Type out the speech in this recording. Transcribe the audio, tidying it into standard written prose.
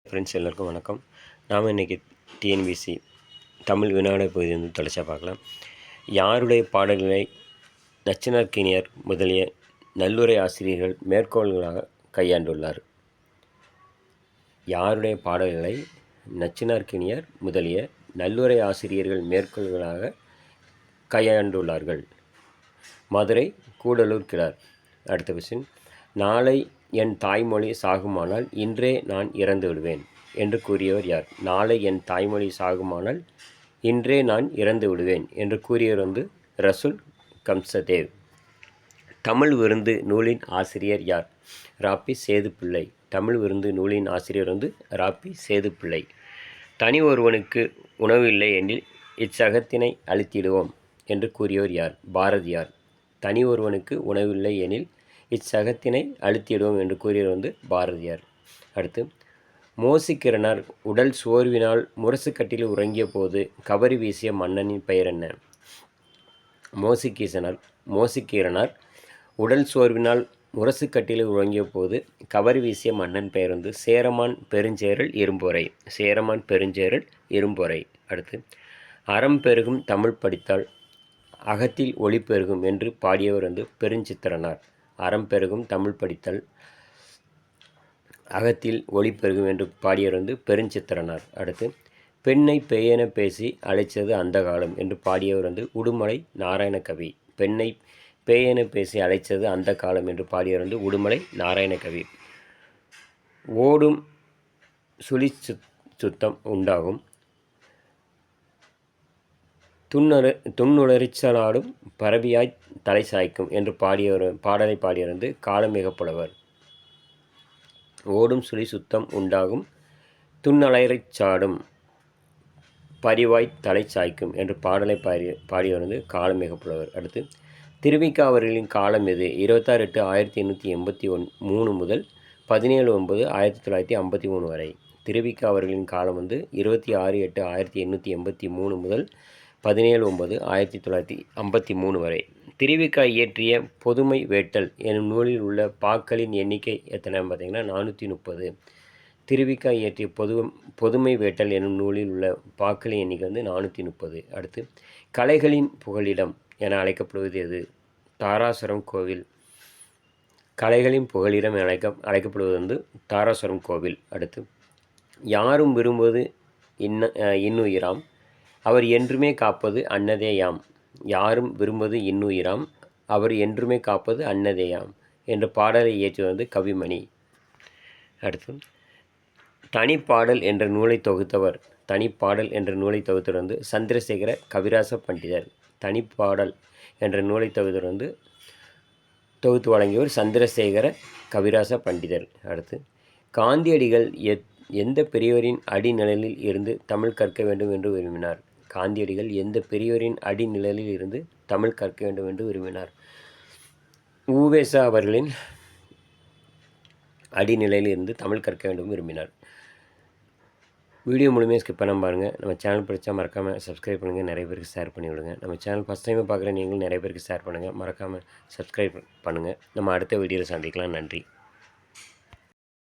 Friends எல்லாருக்கும் வணக்கம். நாம் இன்றைக்கி டிஎன்பிசி தமிழ் வினாடி பகுதி தொடர்ச்சியாக பார்க்கலாம். யாருடைய பாடல்களை நச்சினார்க்கினியர் முதலிய நல்லுரை ஆசிரியர்கள் மேற்கோள்களாக கையாண்டுள்ளார்? யாருடைய பாடல்களை நச்சினார்க்கினியர் முதலிய நல்லுரை ஆசிரியர்கள் மேற்கோள்களாக கையாண்டுள்ளார்கள்? மதுரை கூடலூர் கிழார். அடுத்த கொஸ்டின், நாளை என் தாய்மொழி சாகுமானால் இன்றே நான் இறந்து விடுவேன் என்று கூறியவர் யார்? நாளை என் தாய்மொழி சாகுமானால் இன்றே நான் இறந்து விடுவேன் என்று கூறியவர் ரசூல் கம்சதேவ். தமிழ் விருந்து நூலின் ஆசிரியர் யார்? ராப்பி சேதுப்பிள்ளை. தமிழ் விருந்து நூலின் ஆசிரியர் ராப்பி சேதுப்பிள்ளை. தனி ஒருவனுக்கு உணவு இல்லை எனில் இச்சகத்தினை அழித்திடுவோம் என்று கூறியவர் யார்? பாரதியார். தனி ஒருவனுக்கு உணவில்லை எனில் இச்சகத்தினை அழுத்திடுவோம் என்று கூறியவர் பாரதியார். அடுத்து, மோசிக்கிறனார் உடல் சோர்வினால் முரசுக்கட்டில் உறங்கிய போது கவரி வீசிய மன்னனின் பெயர் என்ன? மோசிக்கிறனார் உடல் சோர்வினால் முரசுக்கட்டில் உறங்கிய போது கவரி வீசிய மன்னன் பெயர் சேரமான் பெருஞ்சேரல் இரும்பொறை. சேரமான் பெருஞ்சேரல் இரும்பொறை. அடுத்து, அறம் பெருகும் தமிழ் படித்தால் அகத்தில் ஒளி பெருகும் என்று பாடியவர் பெருஞ்சித்திரனார். அறம் பெருகும் தமிழ் படித்தல் அகத்தில் ஒளி பெருகும் என்று பாடியவர் பெருஞ்சித்திரனார். அடுத்து, பெண்ணை பேயென பேசி அழைச்சது அந்த காலம் என்று பாடியவர் உடுமலை நாராயணகவி. பெண்ணை பேயென பேசி அழைச்சது அந்த காலம் என்று பாடியவர் உடுமலை நாராயணகவி. ஓடும் சுழி சுத்தம் உண்டாகும் துண்ணுளரிச்சலாடும் பரவியாய் தலை சாய்க்கும் என்று பாடலை பாடியவர் காலமிகப்புலவர். ஓடும் சுழி சுத்தம் உண்டாகும் துண்ணலரிச்சாடும் பரிவாய் தலை சாய்க்கும் என்று பாடலை பாடியவர் காலமிகப்புலவர். அடுத்து, திருவிக அவர்களின் காலம் எது? 26/8/1883 முதல் 17/9/1953 வரை. திருவிக அவர்களின் காலம் 26/8/1883 முதல் 17/9/1953 வரை. திருவிக இயற்றிய பொதுமை வேட்டல் எனும் நூலில் உள்ள பாக்களின் எண்ணிக்கை எத்தனை பார்த்தீங்கன்னா 430. திருவிக இயற்றிய பொதுமை வேட்டல் எனும் நூலில் உள்ள பாக்களின் எண்ணிக்கை 430. அடுத்து, கலைகளின் புகலிடம் என அழைக்கப்படுவது எது? தாராசுரம் கோவில். கலைகளின் புகலிடம் என அழைக்கப்படுவது தாராசுரம் கோவில். அடுத்து, யாரும் விரும்புவது இன்னுயிராம் அவர் என்றுமே காப்பது அன்னதேயாம். யாரும் விரும்புவது இன்னுயிராம் அவர் என்றுமே காப்பது அன்னதேயாம் என்ற பாடலை இயற்றுவது கவிமணி. அடுத்து, தனிப்பாடல் என்ற நூலை தொகுத்தவர் சந்திரசேகர கவிராச பண்டிதர். தனிப்பாடல் என்ற நூலை தொகுத்து வழங்கியவர் சந்திரசேகர கவிராச பண்டிதர். அடுத்து, காந்தியடிகள் எந்த பெரியவரின் அடிநிழலில் இருந்து தமிழ் கற்க வேண்டும் என்று விரும்பினார்? காந்தியடிகள் எந்த பெரியவரின் அடிநிழலில் இருந்து தமிழ் கற்க வேண்டும் என்று விரும்பினார்? உவேசா அவர்களின் அடிநிலையில் இருந்து தமிழ் கற்க வேண்டும் விரும்பினார். வீடியோ முழுமையாக ஸ்கிப் பண்ணாமல் பாருங்கள். நம்ம சேனல் பிடிச்சா மறக்காமல் சப்ஸ்கிரைப் பண்ணுங்கள், நிறைய பேருக்கு ஷேர் பண்ணி விடுங்க. நம்ம சேனல் ஃபஸ்ட் டைமாக பார்க்குற நீங்களும் நிறைய பேருக்கு ஷேர் பண்ணுங்கள், மறக்காமல் சப்ஸ்கிரைப் பண்ணுங்கள். நம்ம அடுத்த வீடியோவில் சந்திக்கலாம். நன்றி.